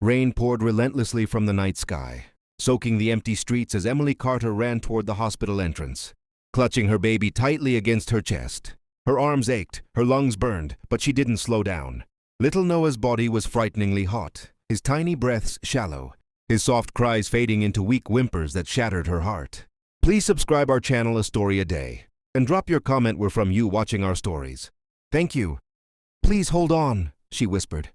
Rain poured relentlessly from the night sky, soaking the empty streets as Emily Carter ran toward the hospital entrance, clutching her baby tightly against her chest. Her arms ached, her lungs burned, but she didn't slow down. Little Noah's body was frighteningly hot, his tiny breaths shallow, his soft cries fading into weak whimpers that shattered her heart. Please subscribe our channel A Story a Day, and drop your comment where from you watching our stories. Thank you. Please hold on, she whispered,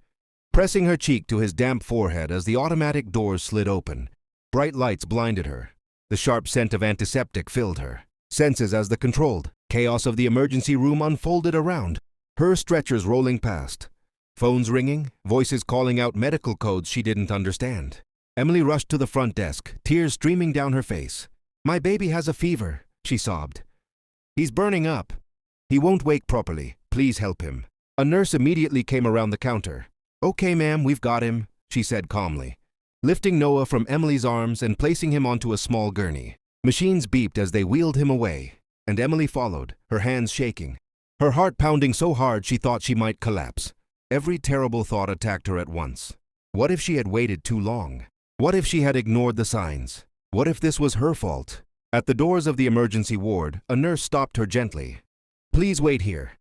pressing her cheek to his damp forehead as the automatic doors slid open. Bright lights blinded her. The sharp scent of antiseptic filled her senses as the controlled chaos of the emergency room unfolded around her, stretchers rolling past, phones ringing, voices calling out medical codes she didn't understand. Emily rushed to the front desk, tears streaming down her face. "My baby has a fever," she sobbed. "He's burning up. He won't wake properly. Please help him." A nurse immediately came around the counter. "Okay, ma'am, we've got him," she said calmly, lifting Noah from Emily's arms and placing him onto a small gurney. Machines beeped as they wheeled him away, and Emily followed, her hands shaking, her heart pounding so hard she thought she might collapse. Every terrible thought attacked her at once. What if she had waited too long? What if she had ignored the signs? What if this was her fault? At the doors of the emergency ward, a nurse stopped her gently. "Please wait here.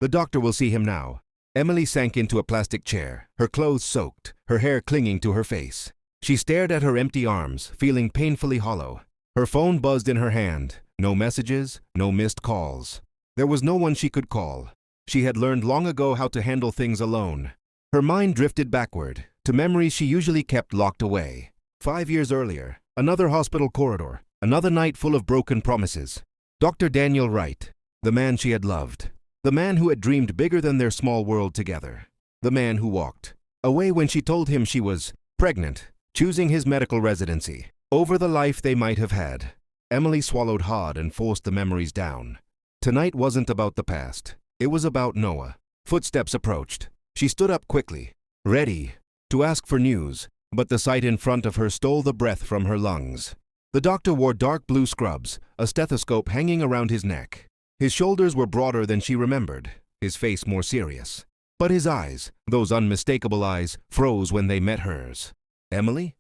The doctor will see him now." Emily sank into a plastic chair, her clothes soaked, her hair clinging to her face. She stared at her empty arms, feeling painfully hollow. Her phone buzzed in her hand. No messages, no missed calls. There was no one she could call. She had learned long ago how to handle things alone. Her mind drifted backward, to memories she usually kept locked away. 5 years earlier, another hospital corridor, another night full of broken promises. Dr. Daniel Wright, the man she had loved. The man who had dreamed bigger than their small world together. The man who walked away when she told him she was pregnant, choosing his medical residency over the life they might have had. Emily swallowed hard and forced the memories down. Tonight wasn't about the past. It was about Noah. Footsteps approached. She stood up quickly, ready to ask for news, but the sight in front of her stole the breath from her lungs. The doctor wore dark blue scrubs, a stethoscope hanging around his neck. His shoulders were broader than she remembered, his face more serious. But his eyes, those unmistakable eyes, froze when they met hers. "Emily?"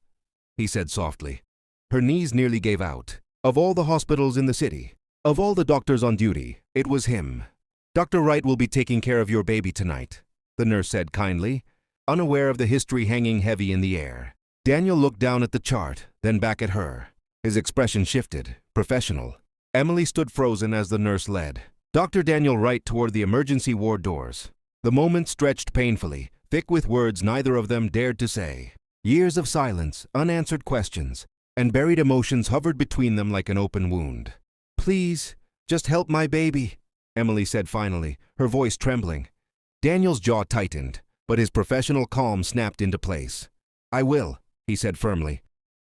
he said softly. Her knees nearly gave out. Of all the hospitals in the city, of all the doctors on duty, it was him. "Dr. Wright will be taking care of your baby tonight," the nurse said kindly, unaware of the history hanging heavy in the air. Daniel looked down at the chart, then back at her. His expression shifted, professional. Emily stood frozen as the nurse led Dr. Daniel Wright toward the emergency ward doors. The moment stretched painfully, thick with words neither of them dared to say. Years of silence, unanswered questions, and buried emotions hovered between them like an open wound. "Please, just help my baby," Emily said finally, her voice trembling. Daniel's jaw tightened, but his professional calm snapped into place. "I will," he said firmly.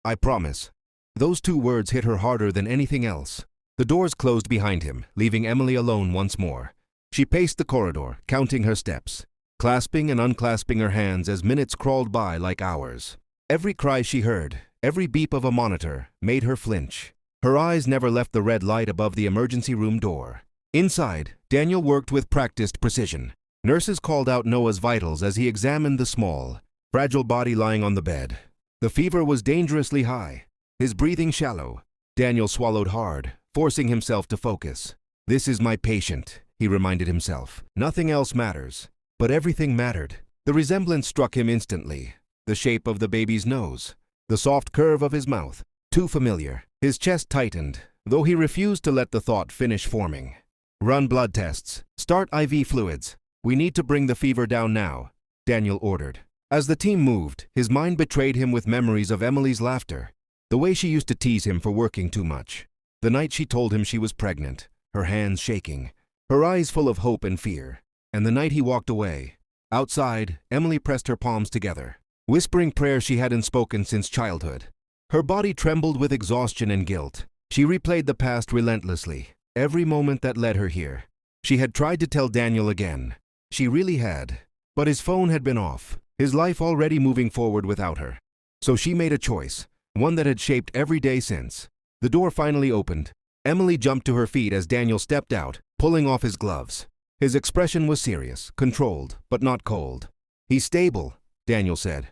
"I promise." Those two words hit her harder than anything else. The doors closed behind him, leaving Emily alone once more. She paced the corridor, counting her steps, clasping and unclasping her hands as minutes crawled by like hours. Every cry she heard, every beep of a monitor, made her flinch. Her eyes never left the red light above the emergency room door. Inside, Daniel worked with practiced precision. Nurses called out Noah's vitals as he examined the small, fragile body lying on the bed. The fever was dangerously high, his breathing shallow. Daniel swallowed hard, forcing himself to focus. "This is my patient," he reminded himself. "Nothing else matters." But everything mattered. The resemblance struck him instantly. The shape of the baby's nose, the soft curve of his mouth, too familiar. His chest tightened, though he refused to let the thought finish forming. "Run blood tests. Start IV fluids. We need to bring the fever down now," Daniel ordered. As the team moved, his mind betrayed him with memories of Emily's laughter, the way she used to tease him for working too much. The night she told him she was pregnant, her hands shaking, her eyes full of hope and fear. And the night he walked away. Outside, Emily pressed her palms together, whispering prayers she hadn't spoken since childhood. Her body trembled with exhaustion and guilt. She replayed the past relentlessly, every moment that led her here. She had tried to tell Daniel again. She really had. But his phone had been off, his life already moving forward without her. So she made a choice, one that had shaped every day since. The door finally opened. Emily jumped to her feet as Daniel stepped out, pulling off his gloves. His expression was serious, controlled, but not cold. "He's stable," Daniel said.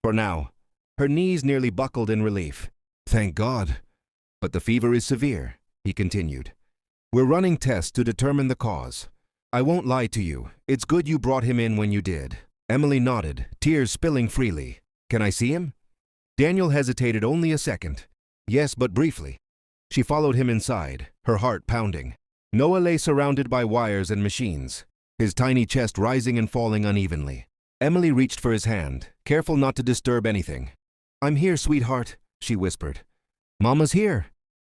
For now. Her knees nearly buckled in relief. Thank God. But the fever is severe, he continued. We're running tests to determine the cause. I won't lie to you. It's good you brought him in when you did. Emily nodded, tears spilling freely. Can I see him? Daniel hesitated only a second. Yes, but briefly. She followed him inside, her heart pounding. Noah lay surrounded by wires and machines, his tiny chest rising and falling unevenly. Emily reached for his hand, careful not to disturb anything. I'm here, sweetheart, she whispered. Mama's here.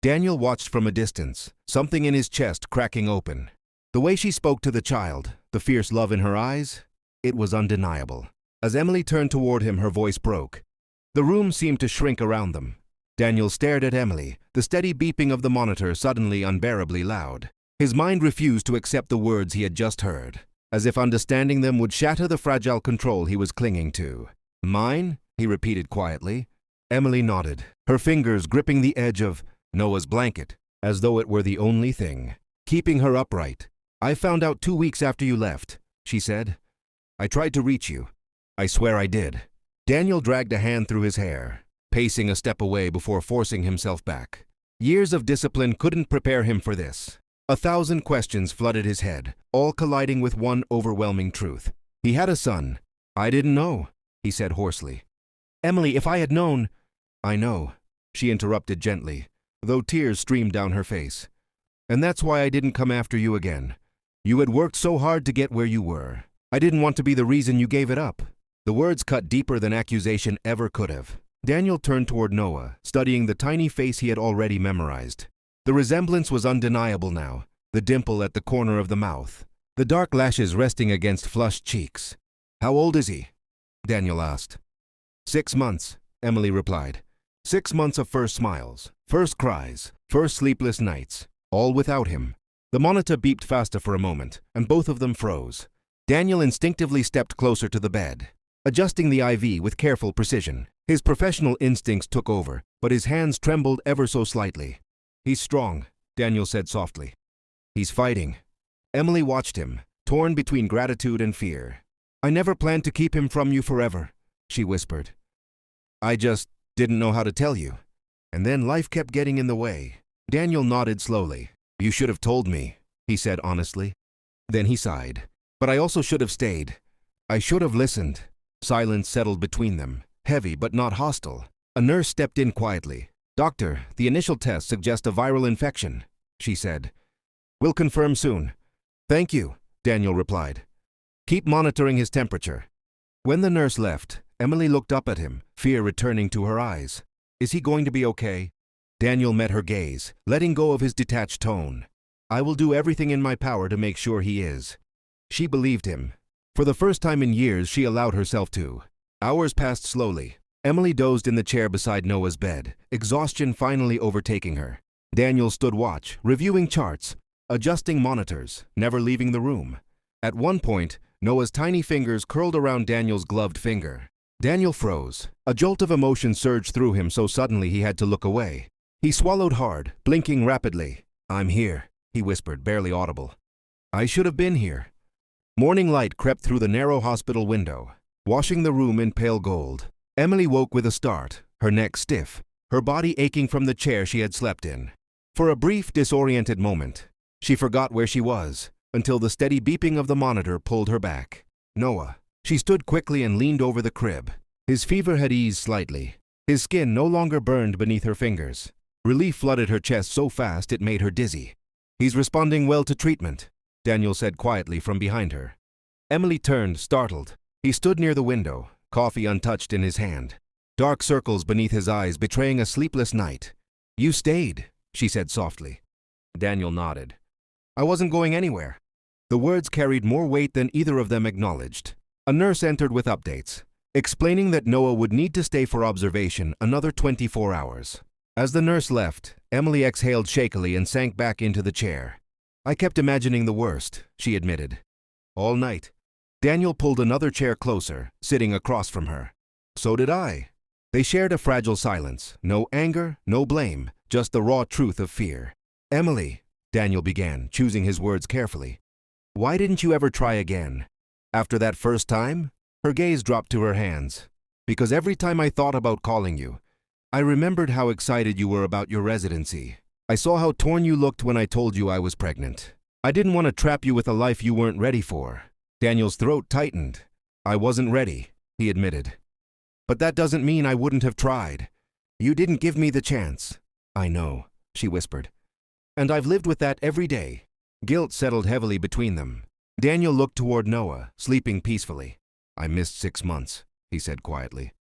Daniel watched from a distance, something in his chest cracking open. The way she spoke to the child, the fierce love in her eyes, it was undeniable. As Emily turned toward him, her voice broke. The room seemed to shrink around them. Daniel stared at Emily, the steady beeping of the monitor suddenly unbearably loud. His mind refused to accept the words he had just heard, as if understanding them would shatter the fragile control he was clinging to. Mine? He repeated quietly. Emily nodded, her fingers gripping the edge of Noah's blanket, as though it were the only thing keeping her upright. I found out 2 weeks after you left, she said. I tried to reach you. I swear I did. Daniel dragged a hand through his hair, pacing a step away before forcing himself back. Years of discipline couldn't prepare him for this. 1,000 questions flooded his head, all colliding with one overwhelming truth. He had a son. I didn't know, he said hoarsely. Emily, if I had known… I know, she interrupted gently, though tears streamed down her face. And that's why I didn't come after you again. You had worked so hard to get where you were. I didn't want to be the reason you gave it up. The words cut deeper than accusation ever could have. Daniel turned toward Noah, studying the tiny face he had already memorized. The resemblance was undeniable now, the dimple at the corner of the mouth, the dark lashes resting against flushed cheeks. How old is he? Daniel asked. 6 months, Emily replied. 6 months of first smiles, first cries, first sleepless nights, all without him. The monitor beeped faster for a moment, and both of them froze. Daniel instinctively stepped closer to the bed, adjusting the IV with careful precision. His professional instincts took over, but his hands trembled ever so slightly. He's strong, Daniel said softly. He's fighting. Emily watched him, torn between gratitude and fear. I never planned to keep him from you forever, she whispered. I just didn't know how to tell you. And then life kept getting in the way. Daniel nodded slowly. You should have told me, he said honestly. Then he sighed. But I also should have stayed. I should have listened. Silence settled between them, heavy but not hostile. A nurse stepped in quietly. Doctor, the initial tests suggest a viral infection, she said. We'll confirm soon. Thank you, Daniel replied. Keep monitoring his temperature. When the nurse left, Emily looked up at him, fear returning to her eyes. Is he going to be okay? Daniel met her gaze, letting go of his detached tone. I will do everything in my power to make sure he is. She believed him. For the first time in years, she allowed herself to. Hours passed slowly. Emily dozed in the chair beside Noah's bed, exhaustion finally overtaking her. Daniel stood watch, reviewing charts, adjusting monitors, never leaving the room. At one point, Noah's tiny fingers curled around Daniel's gloved finger. Daniel froze. A jolt of emotion surged through him so suddenly he had to look away. He swallowed hard, blinking rapidly. I'm here, he whispered, barely audible. I should have been here. Morning light crept through the narrow hospital window, washing the room in pale gold. Emily woke with a start, her neck stiff, her body aching from the chair she had slept in. For a brief, disoriented moment, she forgot where she was, until the steady beeping of the monitor pulled her back. Noah. She stood quickly and leaned over the crib. His fever had eased slightly. His skin no longer burned beneath her fingers. Relief flooded her chest so fast it made her dizzy. He's responding well to treatment, Daniel said quietly from behind her. Emily turned, startled. He stood near the window, coffee untouched in his hand. Dark circles beneath his eyes betraying a sleepless night. You stayed, she said softly. Daniel nodded. I wasn't going anywhere. The words carried more weight than either of them acknowledged. A nurse entered with updates, explaining that Noah would need to stay for observation another 24 hours. As the nurse left, Emily exhaled shakily and sank back into the chair. I kept imagining the worst, she admitted. All night. Daniel pulled another chair closer, sitting across from her. So did I. They shared a fragile silence. No anger, no blame, just the raw truth of fear. Emily, Daniel began, choosing his words carefully. Why didn't you ever try again? After that first time? Her gaze dropped to her hands. because every time I thought about calling you, I remembered how excited you were about your residency. I saw how torn you looked when I told you I was pregnant. I didn't want to trap you with a life you weren't ready for." Daniel's throat tightened. "I wasn't ready," he admitted. "But that doesn't mean I wouldn't have tried. You didn't give me the chance." "I know," she whispered. "And I've lived with that every day." Guilt settled heavily between them. Daniel looked toward Noah, sleeping peacefully. "I missed 6 months," he said quietly.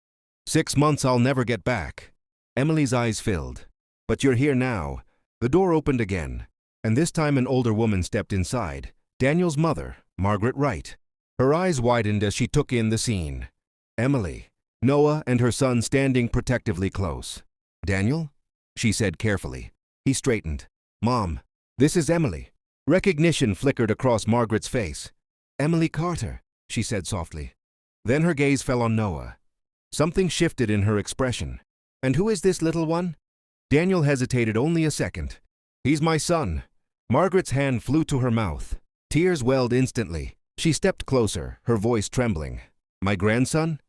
6 months I'll never get back." Emily's eyes filled. "But you're here now." The door opened again, and this time an older woman stepped inside, Daniel's mother, Margaret Wright. Her eyes widened as she took in the scene. Emily, Noah and her son standing protectively close. "Daniel?" she said carefully. He straightened. "Mom, this is Emily." Recognition flickered across Margaret's face. "Emily Carter," she said softly. Then her gaze fell on Noah. Something shifted in her expression. "And who is this little one?" Daniel hesitated only a second. "He's my son." Margaret's hand flew to her mouth. Tears welled instantly. She stepped closer, her voice trembling. "My grandson?"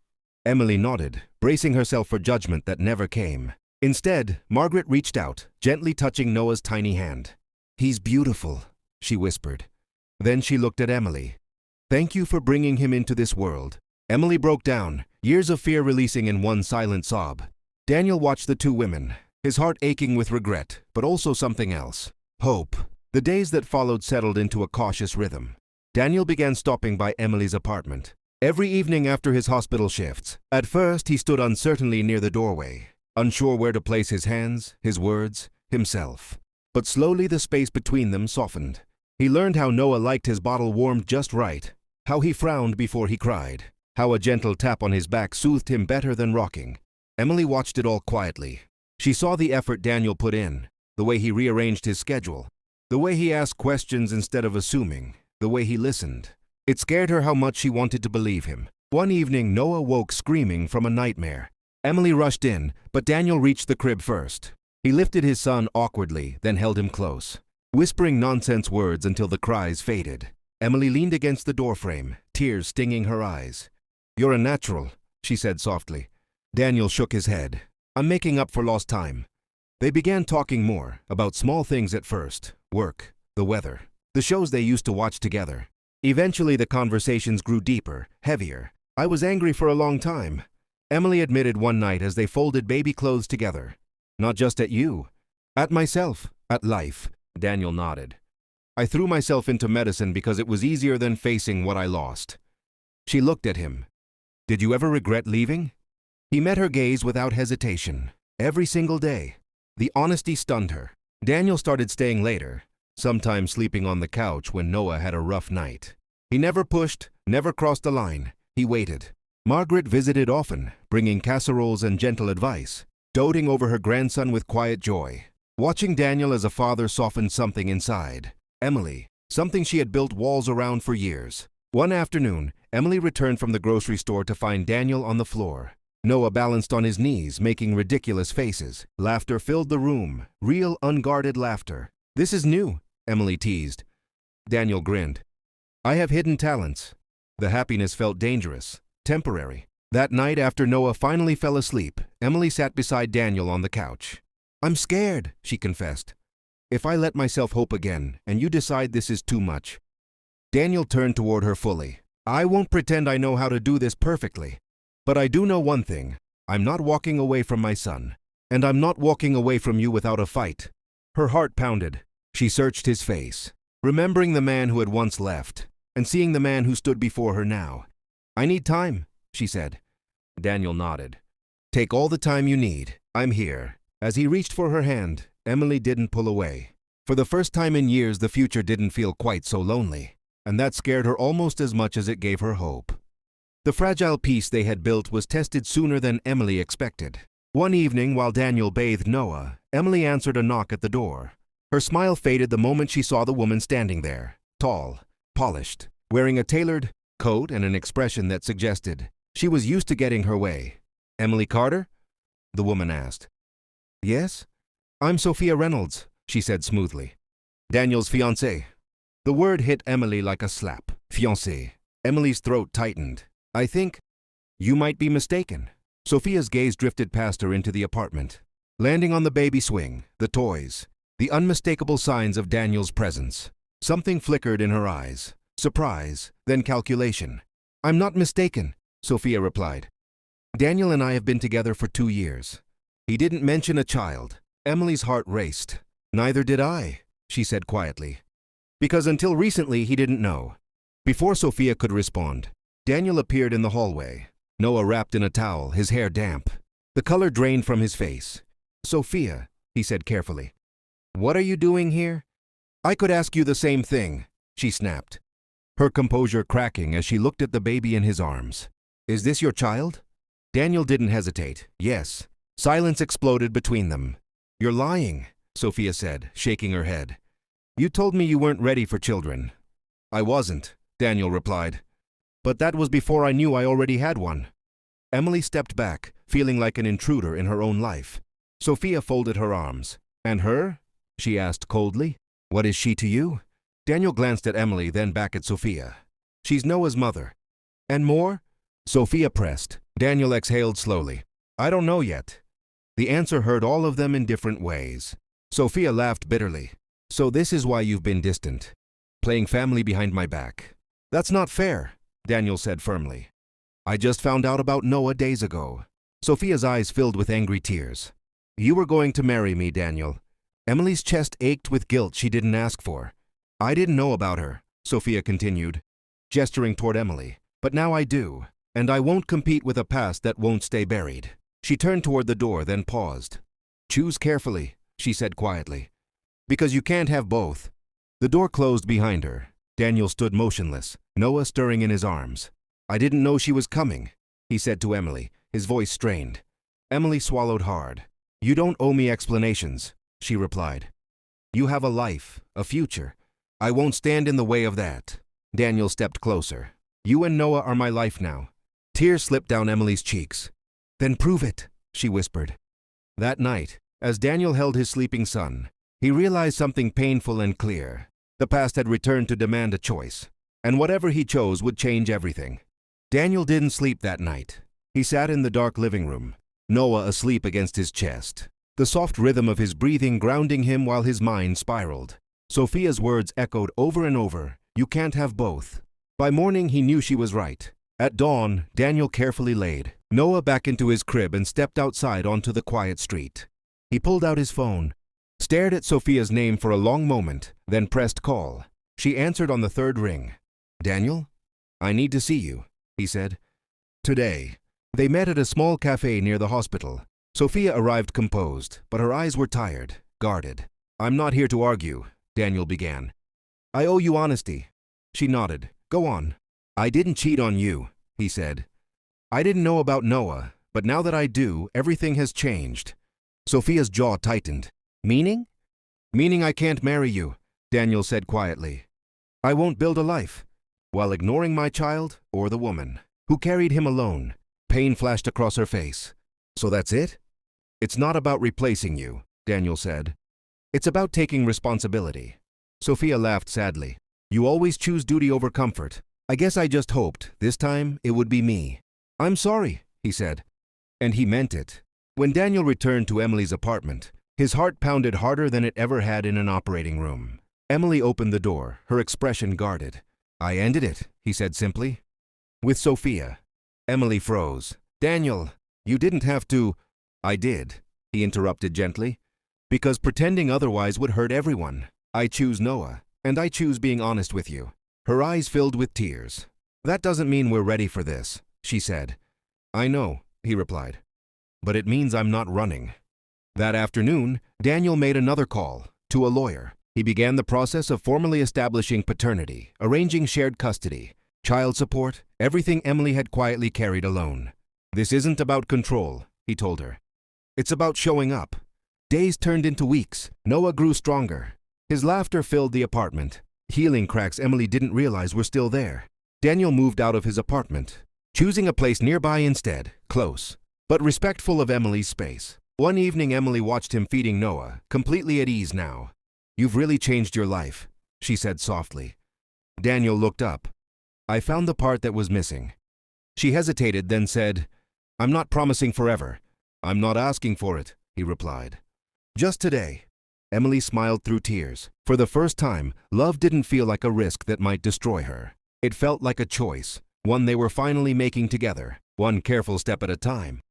Emily nodded, bracing herself for judgment that never came. Instead, Margaret reached out, gently touching Noah's tiny hand. "He's beautiful," she whispered. Then she looked at Emily. "Thank you for bringing him into this world." Emily broke down, years of fear releasing in one silent sob. Daniel watched the two women, his heart aching with regret, but also something else. Hope. The days that followed settled into a cautious rhythm. Daniel began stopping by Emily's apartment every evening after his hospital shifts. At first, he stood uncertainly near the doorway, unsure where to place his hands, his words, himself. But slowly the space between them softened. He learned how Noah liked his bottle warmed just right, how he frowned before he cried, how a gentle tap on his back soothed him better than rocking. Emily watched it all quietly. She saw the effort Daniel put in, the way he rearranged his schedule, the way he asked questions instead of assuming, the way he listened. It scared her how much she wanted to believe him. One evening, Noah woke screaming from a nightmare. Emily rushed in, but Daniel reached the crib first. He lifted his son awkwardly, then held him close, whispering nonsense words until the cries faded. Emily leaned against the doorframe, tears stinging her eyes. "You're a natural," she said softly. Daniel shook his head. "I'm making up for lost time." They began talking more, about small things at first, work, the weather, the shows they used to watch together. Eventually the conversations grew deeper, heavier. "I was angry for a long time," Emily admitted one night as they folded baby clothes together. "Not just at you. At myself, at life." Daniel nodded. "I threw myself into medicine because it was easier than facing what I lost." She looked at him. "Did you ever regret leaving?" He met her gaze without hesitation. Every single day. The honesty stunned her. Daniel started staying later, sometimes sleeping on the couch when Noah had a rough night. He never pushed, never crossed the line. He waited. Margaret visited often, bringing casseroles and gentle advice, doting over her grandson with quiet joy. Watching Daniel as a father softened something inside. Emily, something she had built walls around for years. One afternoon, Emily returned from the grocery store to find Daniel on the floor. Noah balanced on his knees, making ridiculous faces. Laughter filled the room, real, unguarded laughter. "This is new," Emily teased. Daniel grinned. "I have hidden talents." The happiness felt dangerous, temporary. That night after Noah finally fell asleep, Emily sat beside Daniel on the couch. "I'm scared," she confessed. "If I let myself hope again, and you decide this is too much." Daniel turned toward her fully. "I won't pretend I know how to do this perfectly. But I do know one thing. I'm not walking away from my son. And I'm not walking away from you without a fight." Her heart pounded. She searched his face, remembering the man who had once left, and seeing the man who stood before her now. "I need time," she said. Daniel nodded. "Take all the time you need. I'm here." As he reached for her hand, Emily didn't pull away. For the first time in years, the future didn't feel quite so lonely, and that scared her almost as much as it gave her hope. The fragile peace they had built was tested sooner than Emily expected. One evening, while Daniel bathed Noah, Emily answered a knock at the door. Her smile faded the moment she saw the woman standing there, tall, polished, wearing a tailored coat and an expression that suggested she was used to getting her way. "Emily Carter?" the woman asked. "Yes? I'm Sophia Reynolds," she said smoothly. "Daniel's fiancée." The word hit Emily like a slap. Fiancée. Emily's throat tightened. "I think you might be mistaken." Sophia's gaze drifted past her into the apartment, landing on the baby swing, the toys, the unmistakable signs of Daniel's presence. Something flickered in her eyes. Surprise, then calculation. "I'm not mistaken," Sophia replied. "Daniel and I have been together for 2 years." He didn't mention a child. Emily's heart raced. "Neither did I," she said quietly. "Because until recently he didn't know." Before Sophia could respond, Daniel appeared in the hallway. Noah wrapped in a towel, his hair damp. The color drained from his face. "Sophia," he said carefully. "What are you doing here?" "I could ask you the same thing," she snapped, her composure cracking as she looked at the baby in his arms. "Is this your child?" Daniel didn't hesitate. "Yes." Silence exploded between them. "You're lying," Sophia said, shaking her head. "You told me you weren't ready for children." "I wasn't," Daniel replied. "But that was before I knew I already had one." Emily stepped back, feeling like an intruder in her own life. Sophia folded her arms. "And her?" she asked coldly. "What is she to you?" Daniel glanced at Emily, then back at Sophia. "She's Noah's mother." "And more?" Sophia pressed. Daniel exhaled slowly. "I don't know yet." The answer hurt all of them in different ways. Sophia laughed bitterly. "So this is why you've been distant, playing family behind my back." "That's not fair," Daniel said firmly. "I just found out about Noah days ago." Sophia's eyes filled with angry tears. "You were going to marry me, Daniel." Emily's chest ached with guilt she didn't ask for. "I didn't know about her," Sophia continued, gesturing toward Emily. "But now I do, and I won't compete with a past that won't stay buried." She turned toward the door, then paused. "Choose carefully," she said quietly, "because you can't have both." The door closed behind her. Daniel stood motionless, Noah stirring in his arms. "I didn't know she was coming," he said to Emily, his voice strained. Emily swallowed hard. "You don't owe me explanations," she replied. "You have a life, a future. I won't stand in the way of that." Daniel stepped closer. "You and Noah are my life now." Tears slipped down Emily's cheeks. "Then prove it," she whispered. That night, as Daniel held his sleeping son, he realized something painful and clear. The past had returned to demand a choice, and whatever he chose would change everything. Daniel didn't sleep that night. He sat in the dark living room, Noah asleep against his chest, the soft rhythm of his breathing grounding him while his mind spiraled. Sophia's words echoed over and over, "You can't have both." By morning, he knew she was right. At dawn, Daniel carefully laid Noah back into his crib and stepped outside onto the quiet street. He pulled out his phone, stared at Sophia's name for a long moment, then pressed call. She answered on the third ring. "Daniel? I need to see you," he said. "Today." They met at a small cafe near the hospital. Sophia arrived composed, but her eyes were tired, guarded. "I'm not here to argue," Daniel began. "I owe you honesty." She nodded. "Go on." "I didn't cheat on you," he said. "I didn't know about Noah, but now that I do, everything has changed." Sophia's jaw tightened. "Meaning?" "Meaning I can't marry you," Daniel said quietly. "I won't build a life while ignoring my child or the woman who carried him alone." Pain flashed across her face. "So that's it?" "It's not about replacing you," Daniel said. "It's about taking responsibility." Sophia laughed sadly. "You always choose duty over comfort. I guess I just hoped, this time, it would be me." "I'm sorry," he said. And he meant it. When Daniel returned to Emily's apartment, his heart pounded harder than it ever had in an operating room. Emily opened the door, her expression guarded. "I ended it," he said simply. "With Sophia." Emily froze. "Daniel, you didn't have to." "I did," he interrupted gently, "because pretending otherwise would hurt everyone. I choose Noah, and I choose being honest with you." Her eyes filled with tears. "That doesn't mean we're ready for this," she said. "I know," he replied, "but it means I'm not running." That afternoon, Daniel made another call, to a lawyer. He began the process of formally establishing paternity, arranging shared custody, child support, everything Emily had quietly carried alone. "This isn't about control," he told her. "It's about showing up." Days turned into weeks. Noah grew stronger. His laughter filled the apartment. Healing cracks Emily didn't realize were still there. Daniel moved out of his apartment, choosing a place nearby instead, close, but respectful of Emily's space. One evening, Emily watched him feeding Noah, completely at ease now. "You've really changed your life," she said softly. Daniel looked up. "I found the part that was missing." She hesitated, then said, I'm not promising forever. I'm not asking for it, he replied. Just today. Emily smiled through tears. For the first time, love didn't feel like a risk that might destroy her. It felt like a choice, one they were finally making together, one careful step at a time.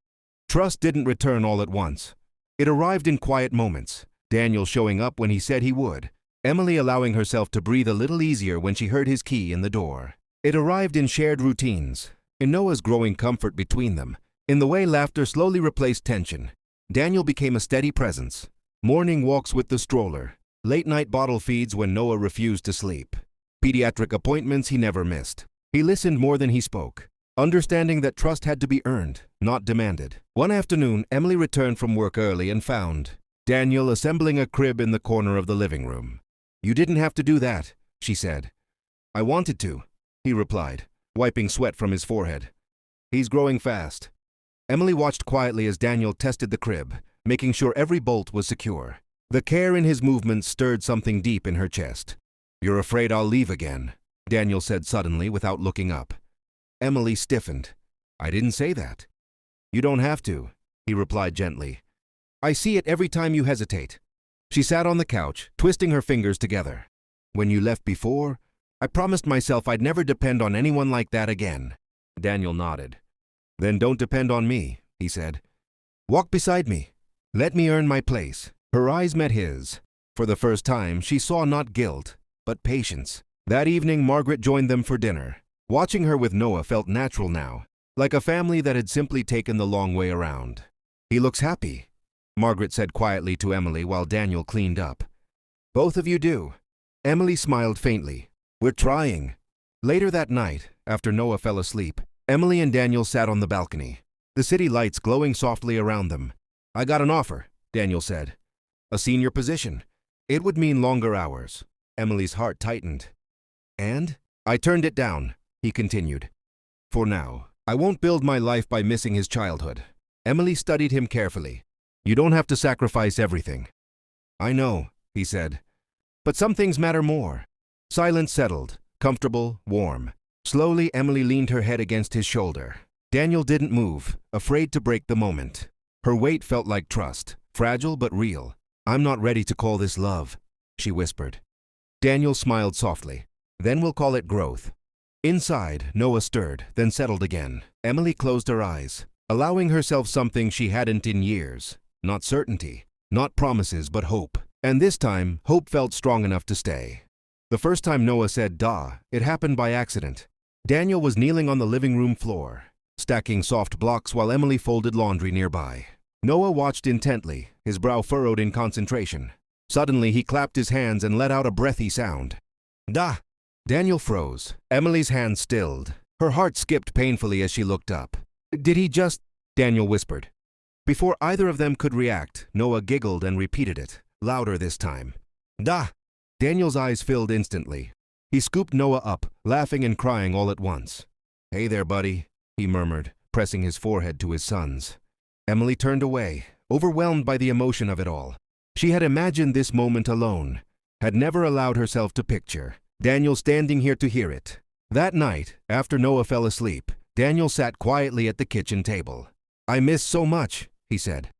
Trust didn't return all at once. It arrived in quiet moments, Daniel showing up when he said he would, Emily allowing herself to breathe a little easier when she heard his key in the door. It arrived in shared routines, in Noah's growing comfort between them, in the way laughter slowly replaced tension. Daniel became a steady presence. Morning walks with the stroller, late-night bottle feeds when Noah refused to sleep. Pediatric appointments he never missed. He listened more than he spoke, understanding that trust had to be earned, not demanded. One afternoon, Emily returned from work early and found Daniel assembling a crib in the corner of the living room. "You didn't have to do that," she said. "I wanted to," he replied, wiping sweat from his forehead. "He's growing fast." Emily watched quietly as Daniel tested the crib, making sure every bolt was secure. The care in his movements stirred something deep in her chest. "You're afraid I'll leave again," Daniel said suddenly without looking up. Emily stiffened. "I didn't say that." "You don't have to," he replied gently. "I see it every time you hesitate." She sat on the couch, twisting her fingers together. "When you left before, I promised myself I'd never depend on anyone like that again." Daniel nodded. "Then don't depend on me," he said. "Walk beside me. Let me earn my place." Her eyes met his. For the first time, she saw not guilt, but patience. That evening, Margaret joined them for dinner. Watching her with Noah felt natural now, like a family that had simply taken the long way around. "He looks happy," Margaret said quietly to Emily while Daniel cleaned up. "Both of you do." Emily smiled faintly. "We're trying." Later that night, after Noah fell asleep, Emily and Daniel sat on the balcony, the city lights glowing softly around them. "I got an offer," Daniel said. "A senior position. It would mean longer hours." Emily's heart tightened. "And?" "I turned it down," he continued. "For now, I won't build my life by missing his childhood." Emily studied him carefully. "You don't have to sacrifice everything." "I know," he said. "But some things matter more." Silence settled, comfortable, warm. Slowly, Emily leaned her head against his shoulder. Daniel didn't move, afraid to break the moment. Her weight felt like trust, fragile but real. "I'm not ready to call this love," she whispered. Daniel smiled softly. "Then we'll call it growth." Inside, Noah stirred, then settled again. Emily closed her eyes, allowing herself something she hadn't in years. Not certainty, not promises, but hope. And this time, hope felt strong enough to stay. The first time Noah said "da," it happened by accident. Daniel was kneeling on the living room floor, stacking soft blocks while Emily folded laundry nearby. Noah watched intently, his brow furrowed in concentration. Suddenly, he clapped his hands and let out a breathy sound. "Da!" Daniel froze. Emily's hand stilled. Her heart skipped painfully as she looked up. "Did he just—" Daniel whispered. Before either of them could react, Noah giggled and repeated it, louder this time. "Da!" Daniel's eyes filled instantly. He scooped Noah up, laughing and crying all at once. "Hey there, buddy," he murmured, pressing his forehead to his son's. Emily turned away, overwhelmed by the emotion of it all. She had imagined this moment alone, had never allowed herself to picture Daniel standing here to hear it. That night, after Noah fell asleep, Daniel sat quietly at the kitchen table. "I miss so much," he said.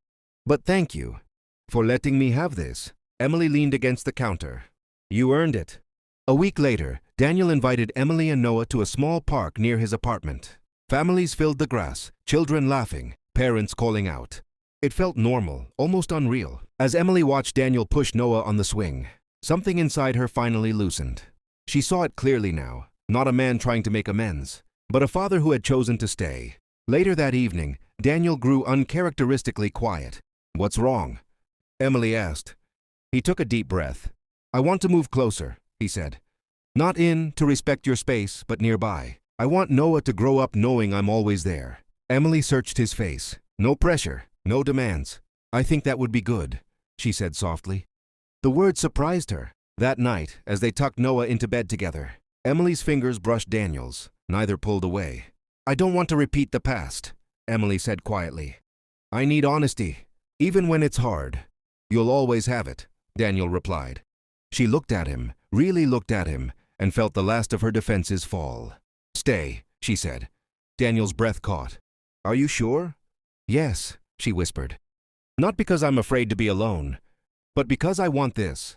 "But thank you for letting me have this." Emily leaned against the counter. "You earned it." A week later, Daniel invited Emily and Noah to a small park near his apartment. Families filled the grass, children laughing, parents calling out. It felt normal, almost unreal. As Emily watched Daniel push Noah on the swing, something inside her finally loosened. She saw it clearly now, not a man trying to make amends, but a father who had chosen to stay. Later that evening, Daniel grew uncharacteristically quiet. "What's wrong?" Emily asked. He took a deep breath. "I want to move closer," he said. "Not in, to respect your space, but nearby. I want Noah to grow up knowing I'm always there." Emily searched his face. "No pressure, no demands. I think that would be good," she said softly. The word surprised her. That night, as they tucked Noah into bed together, Emily's fingers brushed Daniel's. Neither pulled away. "I don't want to repeat the past," Emily said quietly. "I need honesty, even when it's hard." "You'll always have it," Daniel replied. She looked at him, really looked at him, and felt the last of her defenses fall. "Stay," she said. Daniel's breath caught. "Are you sure?" Yes, she whispered. Not because I'm afraid to be alone, but because I want us,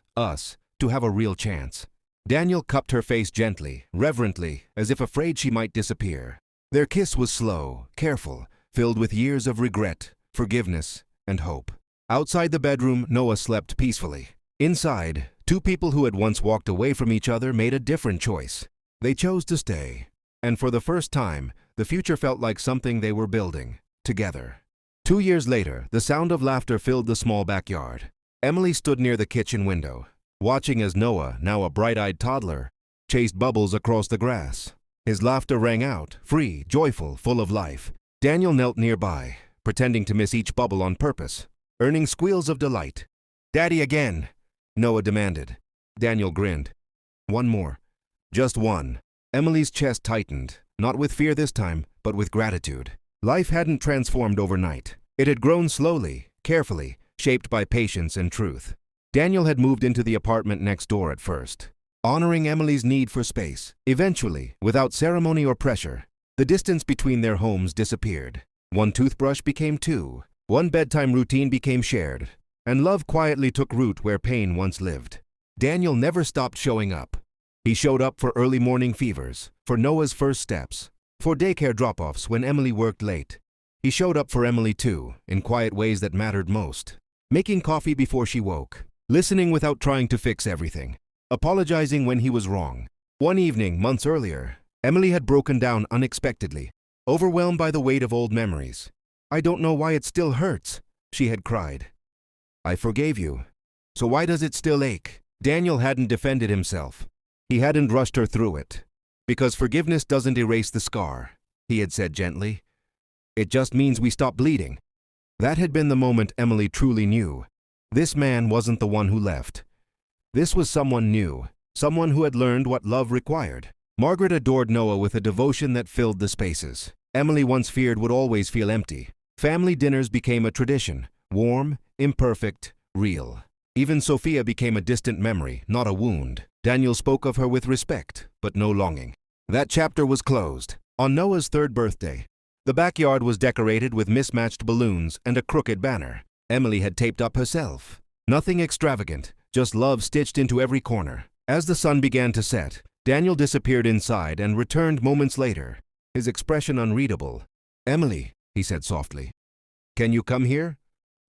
to have a real chance. Daniel cupped her face gently, reverently, as if afraid she might disappear. Their kiss was slow, careful, filled with years of regret, forgiveness, and hope. Outside the bedroom, Noah slept peacefully. Inside, two people who had once walked away from each other made a different choice. They chose to stay. And for the first time, the future felt like something they were building, together. 2 years later, the sound of laughter filled the small backyard. Emily stood near the kitchen window, watching as Noah, now a bright-eyed toddler, chased bubbles across the grass. His laughter rang out, free, joyful, full of life. Daniel knelt nearby, pretending to miss each bubble on purpose, earning squeals of delight. "Daddy again," Noah demanded. Daniel grinned. "One more. Just one." Emily's chest tightened, not with fear this time, but with gratitude. Life hadn't transformed overnight. It had grown slowly, carefully, shaped by patience and truth. Daniel had moved into the apartment next door at first, honoring Emily's need for space. Eventually, without ceremony or pressure, the distance between their homes disappeared. One toothbrush became two, one bedtime routine became shared, and love quietly took root where pain once lived. Daniel never stopped showing up. He showed up for early morning fevers, for Noah's first steps, for daycare drop-offs when Emily worked late. He showed up for Emily too, in quiet ways that mattered most. Making coffee before she woke, listening without trying to fix everything, apologizing when he was wrong. One evening, months earlier, Emily had broken down unexpectedly, overwhelmed by the weight of old memories. "I don't know why it still hurts," she had cried. "I forgave you. So why does it still ache?" Daniel hadn't defended himself. He hadn't rushed her through it. "Because forgiveness doesn't erase the scar," he had said gently. "It just means we stop bleeding." That had been the moment Emily truly knew. This man wasn't the one who left. This was someone new, someone who had learned what love required. Margaret adored Noah with a devotion that filled the spaces Emily once feared would always feel empty. Family dinners became a tradition, warm, imperfect, real. Even Sophia became a distant memory, not a wound. Daniel spoke of her with respect, but no longing. That chapter was closed. On Noah's 3rd birthday, the backyard was decorated with mismatched balloons and a crooked banner Emily had taped up herself. Nothing extravagant, just love stitched into every corner. As the sun began to set, Daniel disappeared inside and returned moments later, his expression unreadable. "Emily," he said softly, "can you come here?"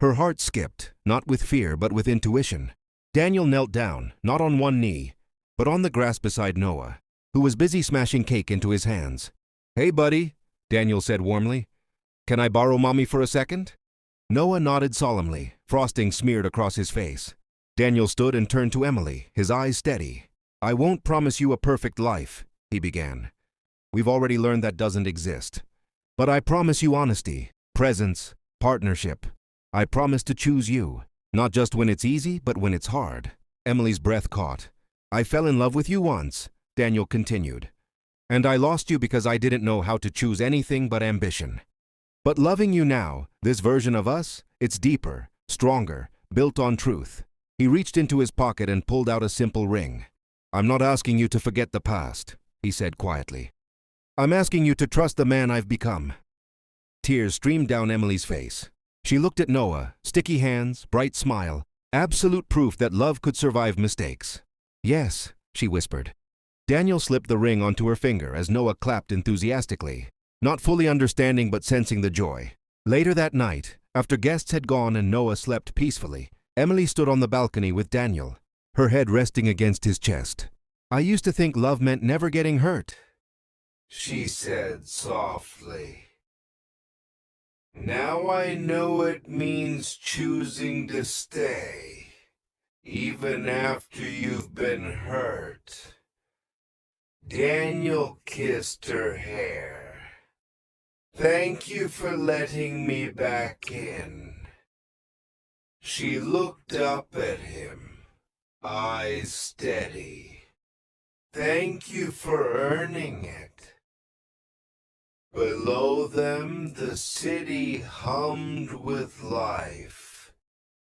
Her heart skipped, not with fear but with intuition. Daniel knelt down, not on one knee, but on the grass beside Noah, who was busy smashing cake into his hands. "Hey, buddy," Daniel said warmly. "Can I borrow Mommy for a second?" Noah nodded solemnly, frosting smeared across his face. Daniel stood and turned to Emily, his eyes steady. "I won't promise you a perfect life," he began. "We've already learned that doesn't exist. But I promise you honesty, presence, partnership. I promise to choose you, not just when it's easy, but when it's hard." Emily's breath caught. "I fell in love with you once," Daniel continued. "And I lost you because I didn't know how to choose anything but ambition. But loving you now, this version of us, it's deeper, stronger, built on truth." He reached into his pocket and pulled out a simple ring. "I'm not asking you to forget the past," he said quietly. "I'm asking you to trust the man I've become." Tears streamed down Emily's face. She looked at Noah, sticky hands, bright smile, absolute proof that love could survive mistakes. "Yes," she whispered. Daniel slipped the ring onto her finger as Noah clapped enthusiastically, not fully understanding but sensing the joy. Later that night, after guests had gone and Noah slept peacefully, Emily stood on the balcony with Daniel, her head resting against his chest. "I used to think love meant never getting hurt," she said softly. "Now I know it means choosing to stay, even after you've been hurt." Daniel kissed her hair. "Thank you for letting me back in." She looked up at him, eyes steady. "Thank you for earning it." Below them, the city hummed with life.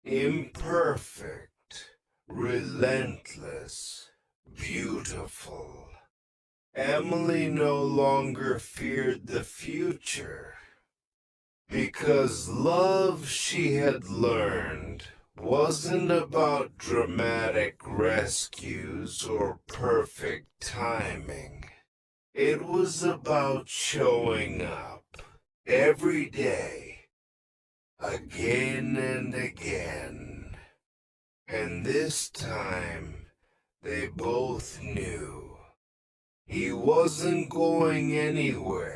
Imperfect, relentless, beautiful. Emily no longer feared the future. Because love, she had learned, wasn't about dramatic rescues or perfect timing. It was about showing up every day, again and again. And this time, they both knew he wasn't going anywhere.